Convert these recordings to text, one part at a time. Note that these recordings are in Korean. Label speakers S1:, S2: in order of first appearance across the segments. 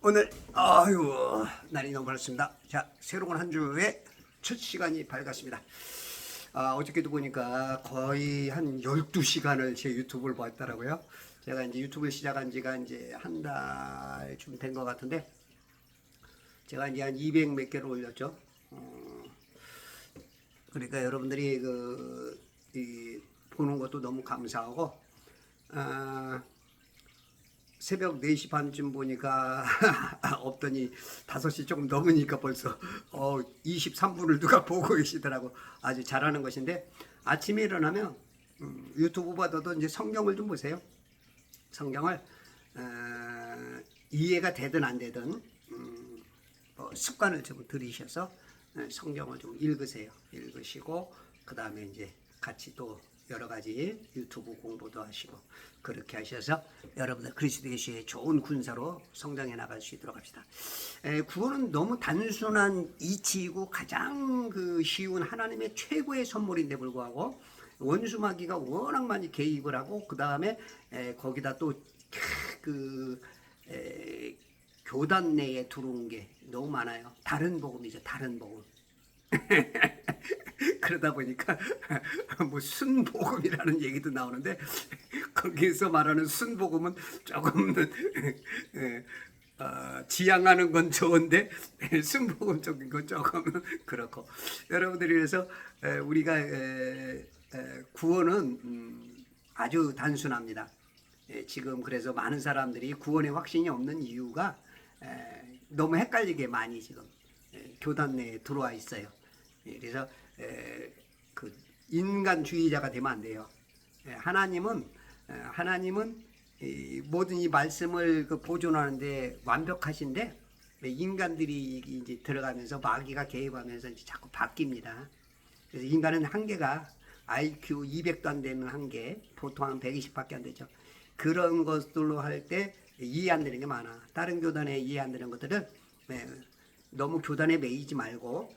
S1: 오늘 날이 너무 밝습니다. 자, 새로운 한 주의 첫 시간이 밝았습니다. 어저께도 보니까 거의 한 12시간을 제 유튜브를 봤더라고요. 제가 이제 유튜브를 시작한 지가 이제 한 달쯤 된 것 같은데, 제가 이제 한 200 몇 개를 올렸죠. 그러니까 여러분들이 보는 것도 너무 감사하고, 새벽 4시 반쯤 보니까 없더니 5시 조금 넘으니까 벌써 23분을 누가 보고 계시더라고. 아주 잘하는 것인데, 아침에 일어나면 유튜브보다도 이제 성경을 좀 보세요. 성경을 이해가 되든 안 되든 습관을 좀 들이셔서 성경을 좀 읽으세요. 읽으시고 그 다음에 이제 같이 또 여러 가지 유튜브 공부도 하시고 그렇게 하셔서 여러분들 그리스도 예수의 좋은 군사로 성장해 나갈 수 있도록 합시다. 구원은 너무 단순한 이치이고 가장 쉬운 하나님의 최고의 선물인데 불구하고 원수 마귀가 워낙 많이 개입을 하고 그 다음에 거기다 또 교단 내에 들어온 게 너무 많아요. 다른 복음이죠. 다른 복음. 그러다 보니까 뭐 순복음이라는 얘기도 나오는데 거기에서 말하는 순복음은 조금은 지향하는 건 좋은데 순복음적인 건 조금은 그렇고, 여러분들이 그래서 우리가 구원은 아주 단순합니다. 지금 그래서 많은 사람들이 구원의 확신이 없는 이유가 너무 헷갈리게 많이 지금 교단 내에 들어와 있어요. 그래서 그 인간주의자가 되면 안 돼요. 하나님은 모든 이 말씀을 보존하는데 완벽하신데 인간들이 이제 들어가면서 마귀가 개입하면서 이제 자꾸 바뀝니다. 그래서 인간은 한계가 IQ 200도 안 되는 한계, 보통 한 120밖에 안 되죠. 그런 것들로 할 때 이해 안 되는 게 많아. 다른 교단에 이해 안 되는 것들은 너무 교단에 매이지 말고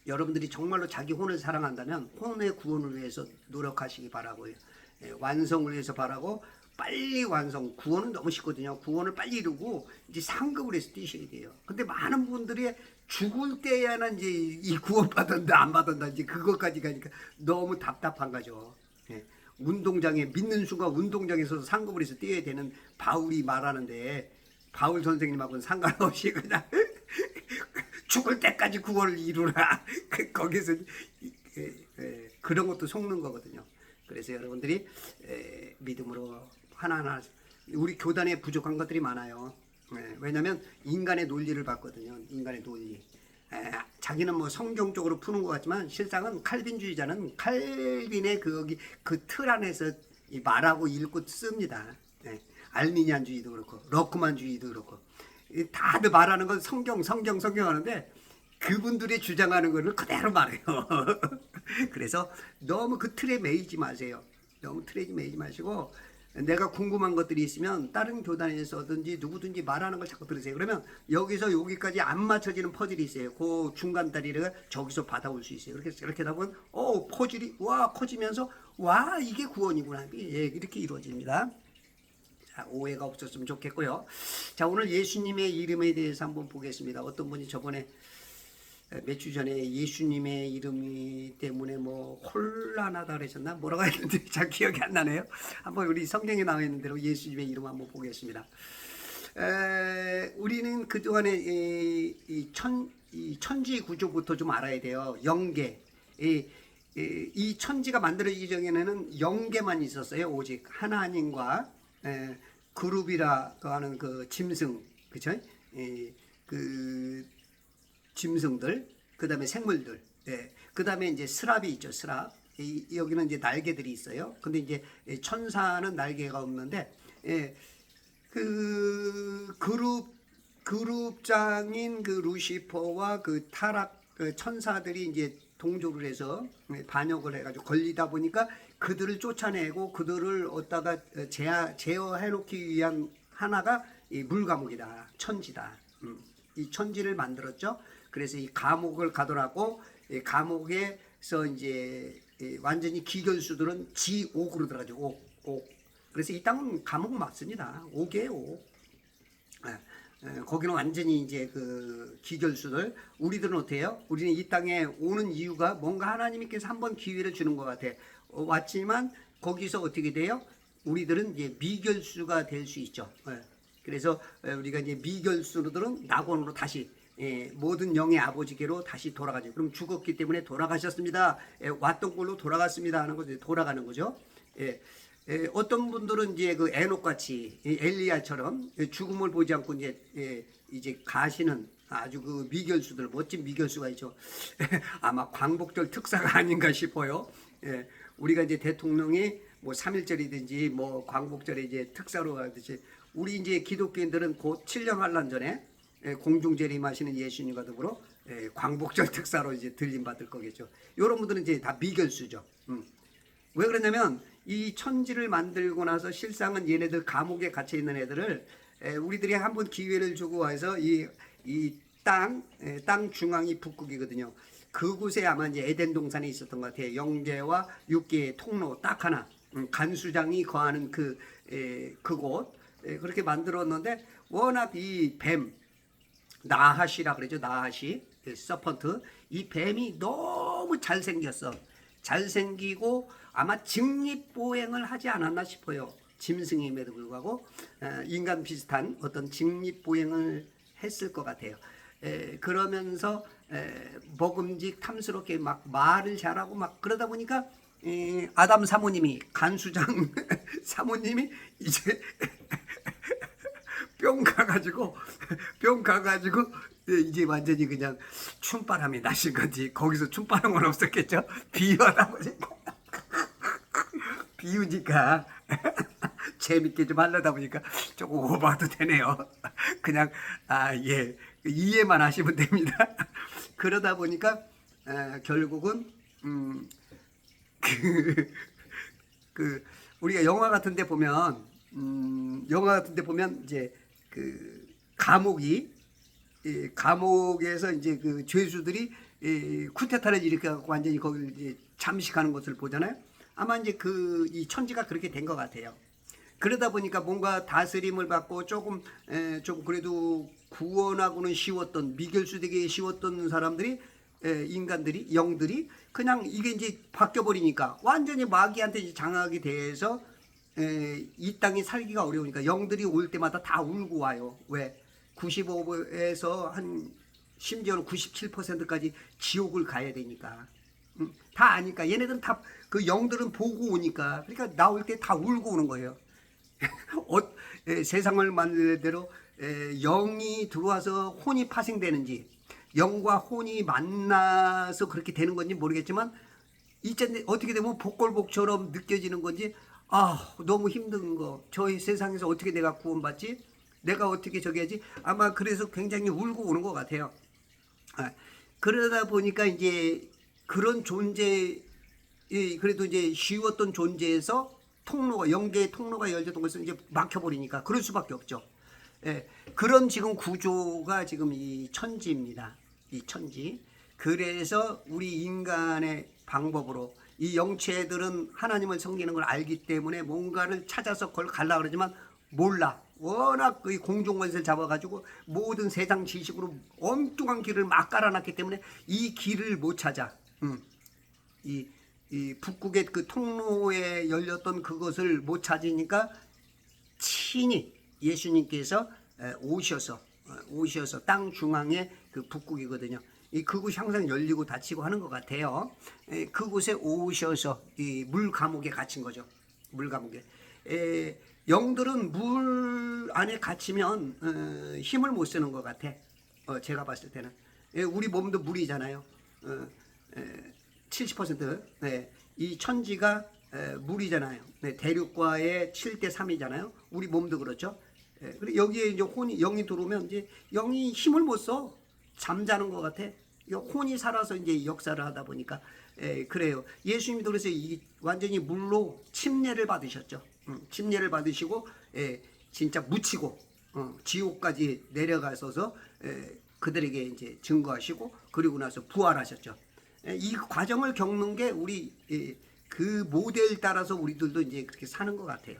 S1: 여러분들이 정말로 자기 혼을 사랑한다면 혼의 구원을 위해서 노력하시기 바라고요. 완성을 위해서 바라고 빨리 완성. 구원은 너무 쉽거든요. 구원을 빨리 이루고 이제 상급을 해서 뛰셔야 돼요. 근데 많은 분들이 죽을 때야는 이제 이 구원 받았다 안 받았다 이제 그것까지 가니까 너무 답답한 거죠. 운동장에 믿는 순간 운동장에서 상급을 해서 뛰어야 되는 바울이 말하는데, 바울 선생님하고는 상관없이 그냥 죽을 때까지 구원을 이루라. 거기서 그런 것도 속는 거거든요. 그래서 여러분들이 믿음으로 하나하나, 우리 교단에 부족한 것들이 많아요. 왜냐하면 인간의 논리를 봤거든요. 인간의 논리. 자기는 뭐 성경적으로 푸는 것 같지만 실상은 칼빈주의자는 칼빈의 그 틀 안에서 말하고 읽고 씁니다. 알미니안주의도 그렇고 러크만주의도 그렇고 다들 말하는 건 성경 하는데 그분들이 주장하는 거를 그대로 말해요. 그래서 너무 그 틀에 매이지 마세요. 너무 틀에 매이지 마시고 내가 궁금한 것들이 있으면 다른 교단에서든지 누구든지 말하는 걸 자꾸 들으세요. 그러면 여기서 여기까지 안 맞춰지는 퍼즐이 있어요. 그 중간 다리를 저기서 받아올 수 있어요. 이렇게 하다 보면 퍼즐이 커지면서 이게 구원이구나. 이렇게 이루어집니다. 자, 오해가 없었으면 좋겠고요. 자, 오늘 예수님의 이름에 대해서 한번 보겠습니다. 어떤 분이 저번에 몇 주 전에 예수님의 이름이 때문에 뭐 혼란하다 그러셨나? 뭐라고 했는데 잘 기억이 안 나네요. 한번 우리 성경에 나와 있는 대로 예수님의 이름 한번 보겠습니다. 우리는 그동안에 이 천지 구조부터 좀 알아야 돼요. 영계. 이 천지가 만들어지기 전에는 영계만 있었어요. 오직 하나님과 그룹이라고 하는 그 짐승, 그쵸? 그 짐승들, 그 다음에 생물들, 그 다음에 이제 스랍이 있죠. 스랍. 여기는 이제 날개들이 있어요. 근데 이제 천사는 날개가 없는데, 그 그룹장인 그 루시퍼와 그 타락 천사들이 이제 동조를 해서 반역을 해가지고 걸리다 보니까 그들을 쫓아내고 그들을 얻다가 제어해 놓기 위한 하나가 이 물감옥이다. 천지다. 이 천지를 만들었죠. 그래서 이 감옥을 가둬놨고 감옥에서 이제 완전히 기견수들은 지옥으로 들어가죠. 옥. 그래서 이 땅은 감옥 맞습니다. 옥이에요. 옥. 거기는 완전히 이제 그 기결수들. 우리들은 어때요? 우리는 이 땅에 오는 이유가 뭔가 하나님께서 한번 기회를 주는 것 같아. 왔지만 거기서 어떻게 돼요? 우리들은 이제 미결수가 될 수 있죠. 그래서 우리가 이제 미결수들은 낙원으로 다시 모든 영의 아버지께로 다시 돌아가죠. 그럼 죽었기 때문에 돌아가셨습니다. 왔던 꼴로 돌아갔습니다 하는 거죠. 돌아가는 거죠. 어떤 분들은 이제 그 에녹같이 엘리야처럼 죽음을 보지 않고 이제 가시는 아주 그 미결수들, 멋진 미결수가 있죠. 아마 광복절 특사가 아닌가 싶어요. 우리가 이제 대통령이 뭐 3.1절이든지 뭐 광복절에 이제 특사로 가듯이 우리 이제 기독교인들은 곧 7년 환란 전에 공중 재림하시는 예수님과 더불어 광복절 특사로 이제 들림 받을 거겠죠. 이런 분들은 이제 다 미결수죠. 왜 그러냐면 이 천지를 만들고 나서 실상은 얘네들 감옥에 갇혀 있는 애들을 우리들이 한번 기회를 주고 해서 이 땅 중앙이 북극이거든요. 그곳에 아마 이제 에덴 동산이 있었던 것 같아요. 영계와 육계의 통로 딱 하나, 간수장이 거하는 그곳 그렇게 만들었는데 워낙 이 뱀 나하시라 그러죠. 나하시 서펀트 이 뱀이 너무 잘생겼어. 잘생기고 아마 직립보행을 하지 않았나 싶어요. 짐승임에도 불구하고 인간 비슷한 어떤 직립보행을 했을 것 같아요. 그러면서 먹음직 탐스럽게 막 말을 잘하고 막 그러다 보니까 아담 사모님이 간수장 사모님이 이제 뿅 가가지고 이제 완전히 그냥 춤바람이 나신 건지 거기서 춤바람은 없었겠죠. 비유하다 보니까 비유니까 재밌게 좀 하려다 보니까 조금 오버도 되네요. 그냥 예 이해만 하시면 됩니다. 그러다 보니까 결국은 우리가 영화 같은데 보면 이제 그 감옥에서 이제 그 죄수들이 쿠데타를 일으켜 완전히 거기를 이제 잠식하는 것을 보잖아요. 아마 이제 이 천지가 그렇게 된 것 같아요. 그러다 보니까 뭔가 다스림을 받고 조금 그래도 구원하고는 쉬웠던 미결수되게 쉬웠던 사람들이 인간들이 영들이 그냥 이게 이제 바뀌어 버리니까 완전히 마귀한테 이제 장악이 돼서 이 땅이 살기가 어려우니까 영들이 올 때마다 다 울고 와요. 왜? 95에서 한 심지어는 97%까지 지옥을 가야 되니까. 다 아니까 얘네들은 다 그 영들은 보고 오니까 그러니까 나올 때 다 울고 오는 거예요. 세상을 만들 대로 영이 들어와서 혼이 파생되는지 영과 혼이 만나서 그렇게 되는 건지 모르겠지만 이제 어떻게 되면 복골복처럼 느껴지는 건지 너무 힘든 거 저희 세상에서 어떻게 내가 구원받지 내가 어떻게 저기 하지 아마 그래서 굉장히 울고 오는 것 같아요. 그러다 보니까 이제 그런 존재 그래도 이제 쉬웠던 존재에서 통로가 영계의 통로가 열렸던 것을 이제 막혀버리니까 그럴 수밖에 없죠. 그런 지금 구조가 지금 이 천지입니다. 이 천지. 그래서 우리 인간의 방법으로 이 영체들은 하나님을 섬기는 걸 알기 때문에 뭔가를 찾아서 그걸 가려고 그러지만 몰라. 워낙 그 공중권세를 잡아가지고 모든 세상 지식으로 엉뚱한 길을 막 깔아놨기 때문에 이 길을 못 찾아. 이 북극의 그 통로에 열렸던 그것을 못 찾으니까 친히 예수님께서 오셔서 땅 중앙에 그 북극이거든요. 그곳이 항상 열리고 닫히고 하는 것 같아요. 그곳에 오셔서 이 물 감옥에 갇힌 거죠. 물 감옥에. 영들은 물 안에 갇히면 힘을 못 쓰는 것 같아. 제가 봤을 때는. 우리 몸도 물이잖아요. 70%. 이 천지가 물이잖아요. 대륙과의 7대3이잖아요. 우리 몸도 그렇죠. 그리고 여기에 이제 영이 들어오면 이제 영이 힘을 못 써. 잠자는 것 같아. 혼이 살아서 이제 역사를 하다 보니까 그래요. 예수님도 그래서 완전히 물로 침례를 받으셨죠. 침례를 받으시고 진짜 묻히고 지옥까지 내려가서서 그들에게 이제 증거하시고 그리고 나서 부활하셨죠. 이 과정을 겪는 게 우리 그 모델 따라서 우리들도 이제 그렇게 사는 것 같아요.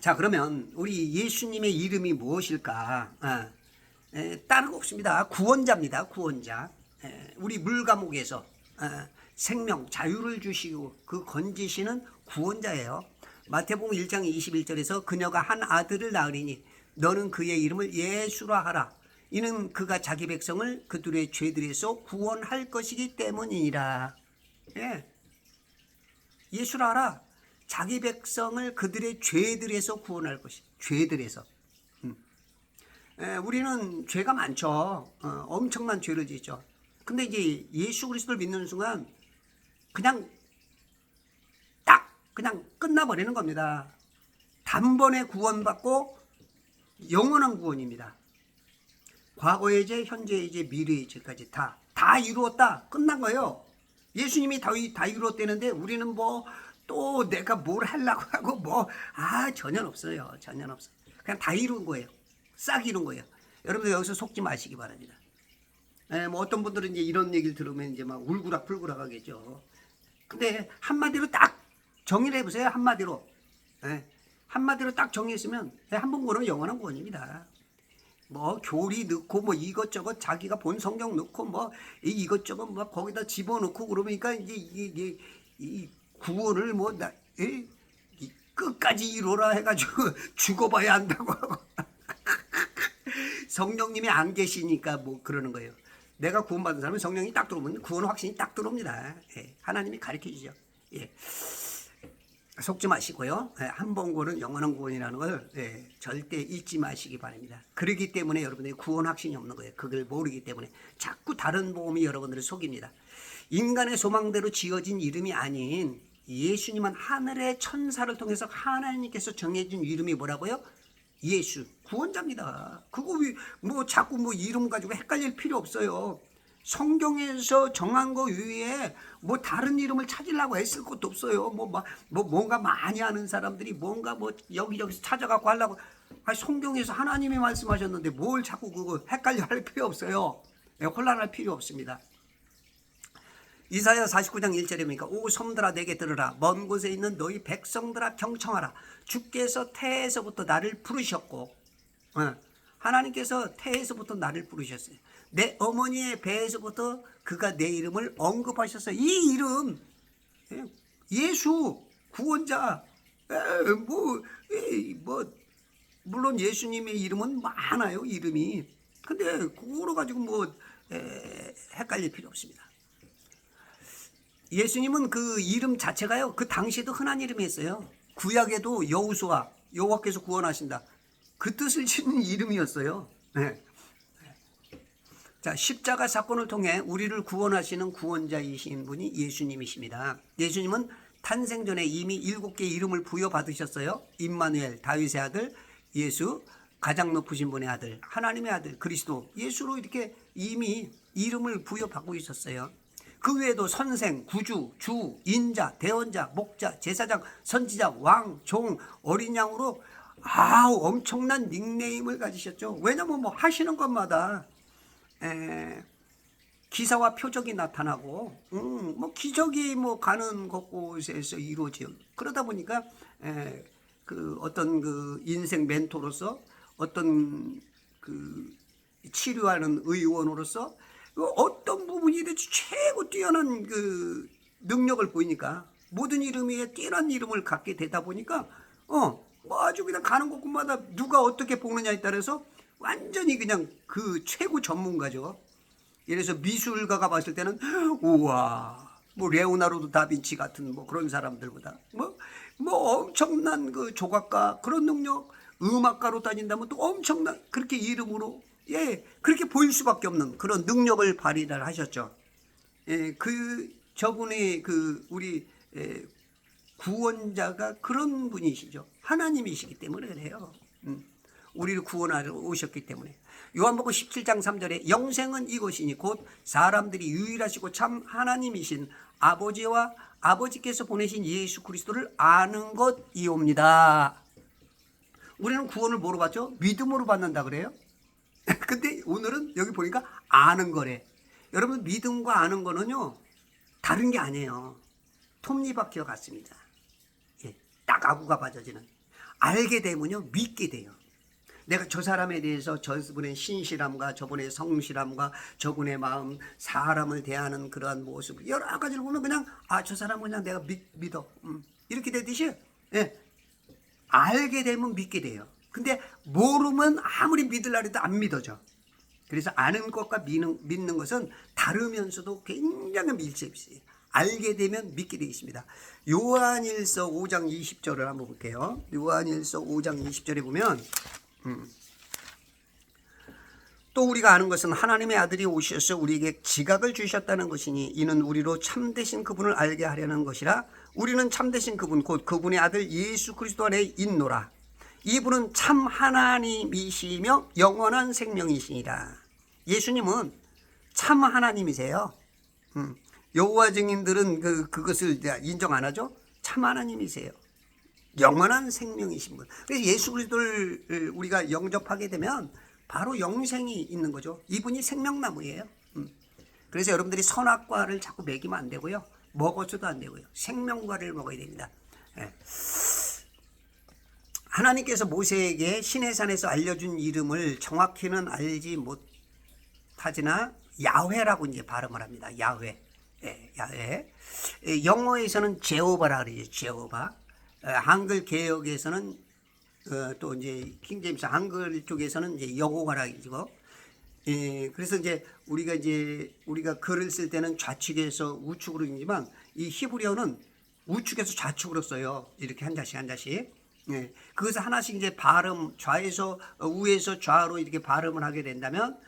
S1: 자, 그러면 우리 예수님의 이름이 무엇일까? 다른 거 없습니다. 구원자입니다. 구원자. 우리 물감옥에서 생명, 자유를 주시고 그 건지시는 구원자예요. 마태복음 1장 21절에서 그녀가 한 아들을 낳으리니 너는 그의 이름을 예수라 하라. 이는 그가 자기 백성을 그들의 죄들에서 구원할 것이기 때문이니라. 예. 예수라 하라. 자기 백성을 그들의 죄들에서 구원할 것이. 죄들에서. 우리는 죄가 많죠. 엄청난 죄를 짓죠. 근데 이제 예수 그리스도를 믿는 순간 그냥 끝나버리는 겁니다. 단번에 구원받고 영원한 구원입니다. 과거의 죄, 현재의 죄, 미래의 죄까지 다 이루었다. 끝난 거예요. 예수님이 다 이루었다는데 우리는 뭐 또 내가 뭘 하려고 하고 전혀 없어요. 전혀 없어. 그냥 다 이룬 거예요. 싹 이룬 거예요. 여러분들 여기서 속지 마시기 바랍니다. 뭐 어떤 분들은 이제 이런 얘기를 들으면 이제 막 울그락불그락 하겠죠. 근데 한마디로 딱 정의를 해보세요. 한마디로. 한마디로 딱 정의했으면 한 번 구원은 영원한 구원입니다. 뭐 교리 넣고 뭐 이것저것 자기가 본 성경 넣고 뭐 이것저것 뭐 거기다 집어넣고 그러니까 이제 이게 이 구원을 끝까지 이루라 해가지고 죽어봐야 한다고 하고 성령님이 안 계시니까 뭐 그러는 거예요. 내가 구원받은 사람은 성령이 딱 들어오면 구원 확신이 딱 들어옵니다. 하나님이 가르쳐 주죠. 속지 마시고요. 한 번 구원은 영원한 구원이라는 걸 절대 잊지 마시기 바랍니다. 그렇기 때문에 여러분들이 구원 확신이 없는 거예요. 그걸 모르기 때문에 자꾸 다른 복음이 여러분들을 속입니다. 인간의 소망대로 지어진 이름이 아닌 예수님은 하늘의 천사를 통해서 하나님께서 정해진 이름이 뭐라고요? 예수, 구원자입니다. 그거 뭐 자꾸 뭐 이름 가지고 헷갈릴 필요 없어요. 성경에서 정한 거 위에 뭐 다른 이름을 찾으려고 했을 것도 없어요. 뭔가 많이 아는 사람들이 뭔가 뭐 여기저기서 찾아갖고 하려고. 성경에서 하나님이 말씀하셨는데 뭘 자꾸 그거 헷갈려 할 필요 없어요. 혼란할 필요 없습니다. 이사야 49장 1절에 보니까 오 섬들아 내게 들으라. 먼 곳에 있는 너희 백성들아 경청하라. 주께서 태에서부터 나를 부르셨고 하나님께서 태에서부터 나를 부르셨어요. 내 어머니의 배에서부터 그가 내 이름을 언급하셨어요. 이 이름 예수 구원자 물론 예수님의 이름은 많아요. 이름이. 근데 그거로 가지고 헷갈릴 필요 없습니다. 예수님은 그 이름 자체가요. 그 당시에도 흔한 이름이었어요. 구약에도 여호수아 여호와께서 구원하신다. 그 뜻을 지닌 이름이었어요. 자, 십자가 사건을 통해 우리를 구원하시는 구원자이신 분이 예수님이십니다. 예수님은 탄생 전에 이미 7개의 이름을 부여받으셨어요. 임마누엘, 다윗의 아들, 예수, 가장 높으신 분의 아들, 하나님의 아들, 그리스도, 예수로 이렇게 이미 이름을 부여받고 있었어요. 그 외에도 선생, 구주, 주, 인자, 대원자, 목자, 제사장, 선지자, 왕, 종, 어린 양으로 엄청난 닉네임을 가지셨죠. 왜냐면 하시는 것마다 기사와 표적이 나타나고 기적이 가는 곳곳에서 이루어져요. 그러다 보니까 그 어떤 그 인생 멘토로서 어떤 그 치료하는 의원으로서 어떤 부분이든지 최고 뛰어난 그 능력을 보이니까 모든 이름 위에 뛰어난 이름을 갖게 되다 보니까 아주 그냥 가는 곳마다 누가 어떻게 보느냐에 따라서 완전히 그냥 그 최고 전문가죠. 예를 들어서 미술가가 봤을 때는 우와 레오나르도 다빈치 같은 그런 사람들보다 엄청난 그 조각가 그런 능력, 음악가로 따진다면 또 엄청난 그렇게 이름으로 그렇게 보일 수밖에 없는 그런 능력을 발휘를 하셨죠. 저분의 우리 구원자가 그런 분이시죠. 하나님이시기 때문에 그래요. 우리를 구원하러 오셨기 때문에. 요한복음 17장 3절에 영생은 이것이니 곧 사람들이 유일하시고 참 하나님이신 아버지와 아버지께서 보내신 예수 그리스도를 아는 것이옵니다. 우리는 구원을 뭐로 받죠? 믿음으로 받는다 그래요. 근데 오늘은 여기 보니까 아는 거래. 여러분 믿음과 아는 거는요 다른 게 아니에요. 톱니바퀴와 같습니다. 딱 아구가 빠져지는. 알게 되면요 믿게 돼요. 내가 저 사람에 대해서 저분의 신실함과 저분의 성실함과 저분의 마음, 사람을 대하는 그러한 모습 여러 가지를 보면 그냥 저 사람은 그냥 내가 믿어 이렇게 되듯이 예, 알게 되면 믿게 돼요. 근데 모르면 아무리 믿으려고 해도 안 믿어져. 그래서 아는 것과 믿는 것은 다르면서도 굉장히 밀접해요. 알게 되면 믿게 되어 있습니다. 요한일서 5장 20절을 한번 볼게요. 요한일서 5장 20절에 보면 또 우리가 아는 것은 하나님의 아들이 오셔서 우리에게 지각을 주셨다는 것이니 이는 우리로 참되신 그분을 알게 하려는 것이라. 우리는 참되신 그분 곧 그분의 아들 예수 그리스도 안에 있노라. 이분은 참 하나님이시며 영원한 생명이시니라. 예수님은 참 하나님이세요. 여호와 증인들은 그것을 인정 안 하죠. 참 하나님이세요. 영원한 생명이신 분. 그래서 예수 그리스도를 우리가 영접하게 되면 바로 영생이 있는 거죠. 이분이 생명나무예요. 그래서 여러분들이 선악과를 자꾸 먹이면 안 되고요. 먹어서도 안 되고요. 생명과를 먹어야 됩니다. 예. 하나님께서 모세에게 시내산에서 알려준 이름을 정확히는 알지 못하지나 야훼라고 이제 발음을 합니다. 야훼. 예, 야훼. 영어에서는 제호바라 그러죠. 제호바. 한글 개역에서는 또 이제 킹제임스 한글 쪽에서는 이제 여호와라 그러죠. 그래서 이제 우리가 글을 쓸 때는 좌측에서 우측으로 읽지만 이 히브리어는 우측에서 좌측으로 써요. 이렇게 한 자씩 한 자씩. 예. 그것을 하나씩 이제 발음 좌에서 우에서 좌로 이렇게 발음을 하게 된다면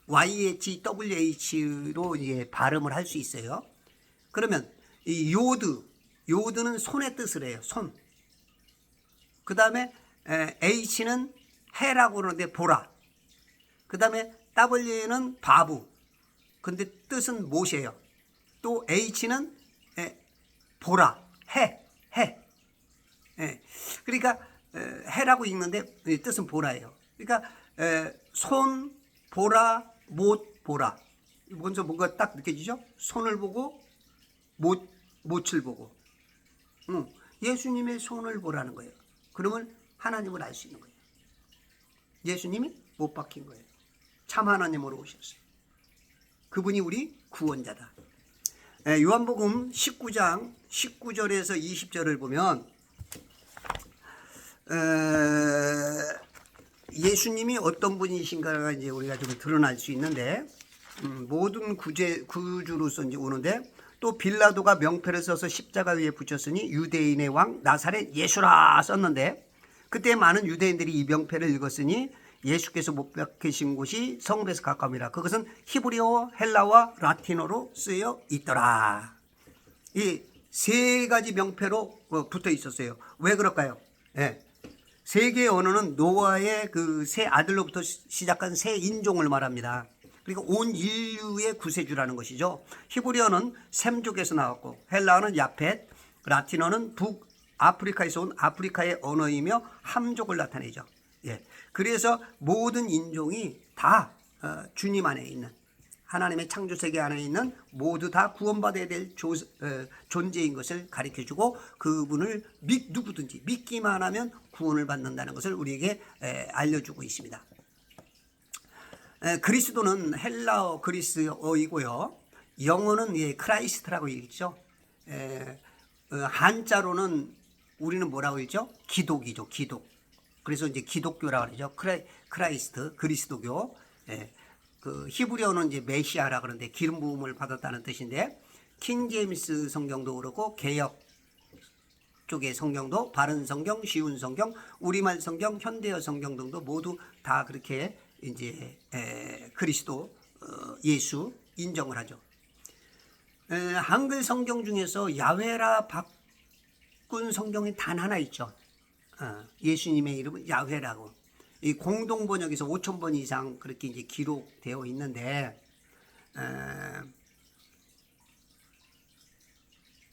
S1: YHWH로 이제 발음을 할 수 있어요. 그러면 이 요드는 손의 뜻을 해요. 손. 그 다음에 H는 해라고 그러는데 보라. 그 다음에 W는 바부. 근데 뜻은 못이에요. 또 H는 보라. 해. 예. 그러니까 해라고 읽는데 뜻은 보라예요. 그러니까 손, 보라, 못, 보라. 먼저 뭔가 딱 느껴지죠? 손을 보고 못을 보고. 예수님의 손을 보라는 거예요. 그러면 하나님을 알 수 있는 거예요. 예수님이 못 박힌 거예요. 참 하나님으로 오셨어요. 그분이 우리 구원자다. 요한복음 19장 19절에서 20절을 보면 예수님이 어떤 분이신가가 이제 우리가 좀 드러날 수 있는데 모든 구주로서 이제 오는데 또 빌라도가 명패를 써서 십자가 위에 붙였으니 유대인의 왕 나사렛 예수라 썼는데 그때 많은 유대인들이 이 명패를 읽었으니 예수께서 못 박히신 곳이 성읍에서 가까움이라. 그것은 히브리어, 헬라와 라틴어로 쓰여 있더라. 이 세 가지 명패로 붙어 있었어요. 왜 그럴까요? 네. 세 개의 언어는 노아의 그 세 아들로부터 시작한 세 인종을 말합니다. 그러니까 온 인류의 구세주라는 것이죠. 히브리어는 셈족에서 나왔고 헬라어는 야펫, 라틴어는 북아프리카에서 온 아프리카의 언어이며 함족을 나타내죠. 예. 그래서 모든 인종이 다 주님 안에 있는 하나님의 창조세계 안에 있는 모두 다 구원받아야 될 존재인 것을 가르쳐주고 그분을 누구든지 믿기만 하면 구원을 받는다는 것을 우리에게 알려주고 있습니다. 그리스도는 헬라어 그리스어이고요. 영어는 크라이스트라고 읽죠. 한자로는 우리는 뭐라고 읽죠? 기독이죠. 기독. 그래서 이제 기독교라고 그러죠. 크라이스트, 그리스도교. 그 히브리어는 이제 메시아라 그러는데 기름 부음을 받았다는 뜻인데 킹 제임스 성경도 그렇고 개역 쪽의 성경도 바른 성경, 쉬운 성경, 우리말 성경, 현대어 성경 등도 모두 다 그렇게 이제 그리스도 예수 인정을 하죠. 한글 성경 중에서 야훼라 바꾼 성경이 단 하나 있죠. 예수님의 이름은 야훼라고. 이 공동 번역에서 5,000번 이상 그렇게 이제 기록되어 있는데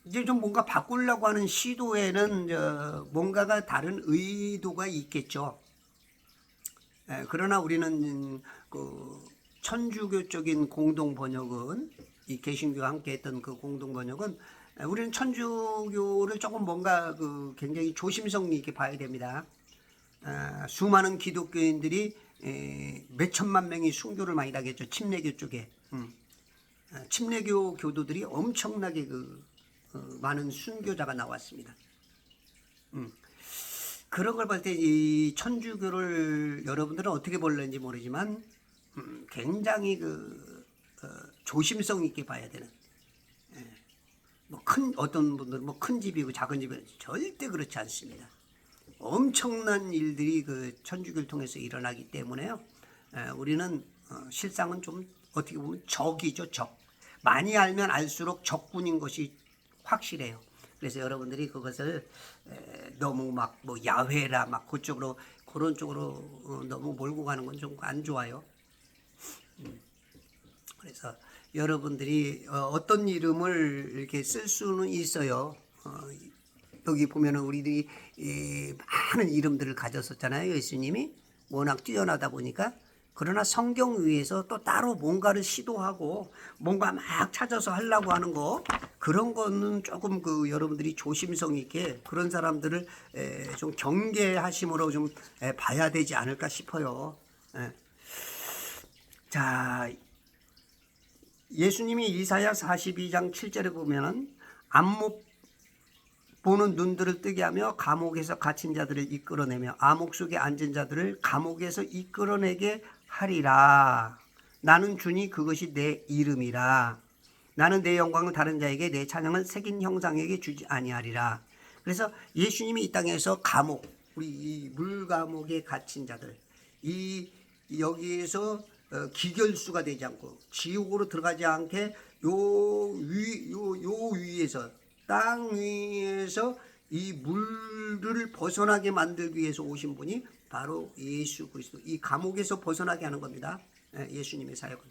S1: 이제 좀 뭔가 바꾸려고 하는 시도에는 뭔가가 다른 의도가 있겠죠. 그러나 우리는 그 천주교적인 공동 번역은 이 개신교와 함께했던 그 공동 번역은 우리는 천주교를 조금 뭔가 그 굉장히 조심성 있게 봐야 됩니다. 수많은 기독교인들이 몇 천만 명이 순교를 많이 하겠죠. 침례교 쪽에. 침례교 교도들이 엄청나게 많은 순교자가 나왔습니다. 그런 걸 볼 때 이 천주교를 여러분들은 어떻게 볼는지 모르지만 굉장히 조심성 있게 봐야 되는. 뭐 어떤 분들은 뭐 큰 집이고 작은 집은 절대 그렇지 않습니다. 엄청난 일들이 그 천주교를 통해서 일어나기 때문에요. 우리는 실상은 좀 어떻게 보면 적이죠, 적. 많이 알면 알수록 적군인 것이 확실해요. 그래서 여러분들이 그것을 너무 막 뭐 야훼라 막 그쪽으로 그런 쪽으로 너무 몰고 가는 건 좀 안 좋아요. 그래서 여러분들이 어떤 이름을 이렇게 쓸 수는 있어요. 여기 보면은 우리들이 많은 이름들을 가졌었잖아요. 예수님이 워낙 뛰어나다 보니까. 그러나 성경 위에서 또 따로 뭔가를 시도하고 뭔가 막 찾아서 하려고 하는 거, 그런 거는 조금 여러분들이 조심성 있게 그런 사람들을 좀 경계하심으로 좀 봐야 되지 않을까 싶어요. 자, 예수님이 이사야 42장 7절에 보면은 안목 보는 눈들을 뜨게 하며 감옥에서 갇힌 자들을 이끌어내며 암흑 속에 앉은 자들을 감옥에서 이끌어내게 하리라. 나는 주니 그것이 내 이름이라. 나는 내 영광을 다른 자에게 내 찬양을 새긴 형상에게 주지 아니하리라. 그래서 예수님이 이 땅에서 감옥, 우리 이 물감옥에 갇힌 자들, 여기에서 기결수가 되지 않고 지옥으로 들어가지 않게 요 위에서 땅 위에서 이 물을 벗어나게 만들기 위해서 오신 분이 바로 예수 그리스도, 이 감옥에서 벗어나게 하는 겁니다. 예수님의 사역은.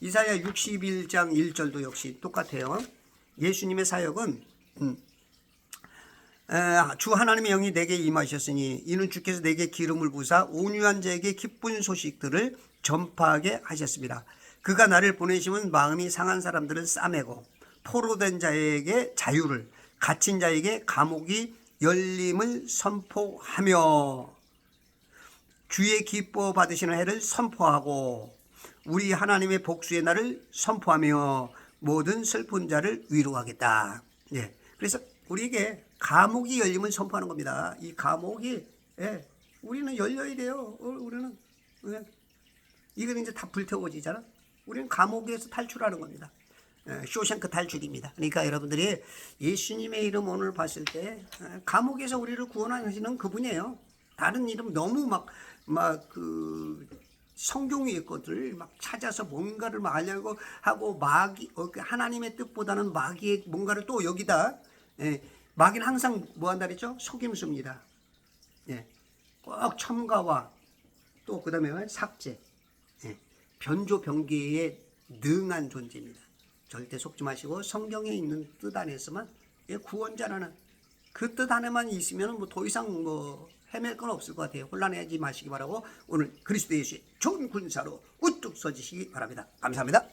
S1: 이사야 61장 1절도 역시 똑같아요. 예수님의 사역은 주 하나님의 영이 내게 임하셨으니 이는 주께서 내게 기름을 부사 온유한 자에게 기쁜 소식들을 전파하게 하셨습니다. 그가 나를 보내심은 마음이 상한 사람들을 싸매고 포로된 자에게 자유를, 갇힌 자에게 감옥이 열림을 선포하며 주의 기뻐 받으시는 해를 선포하고 우리 하나님의 복수의 날을 선포하며 모든 슬픈 자를 위로하겠다. 예. 그래서 우리에게 감옥이 열림을 선포하는 겁니다. 이 감옥이, 우리는 열려야 돼요. 우리는. 이건 이제 다 불태워지잖아. 우리는 감옥에서 탈출하는 겁니다. 쇼생크 탈출입니다. 그러니까 여러분들이 예수님의 이름 오늘 봤을 때 감옥에서 우리를 구원하시는 그분이에요. 다른 이름 너무 성경 위의 것들을 막 찾아서 뭔가를 막 하려고 하고 하나님의 뜻보다는 마귀의 뭔가를 또 여기다, 마귀는 항상 뭐 한다 그랬죠? 속임수입니다. 꼭 첨가와 또 그 다음에 삭제, 변조 변개에 능한 존재입니다. 절대 속지 마시고 성경에 있는 뜻 안에서만, 구원자라는 그 뜻 안에만 있으면 뭐 더 이상 헤맬 건 없을 것 같아요. 혼란하지 마시기 바라고 오늘 그리스도 예수의 좋은 군사로 우뚝 서지시기 바랍니다. 감사합니다.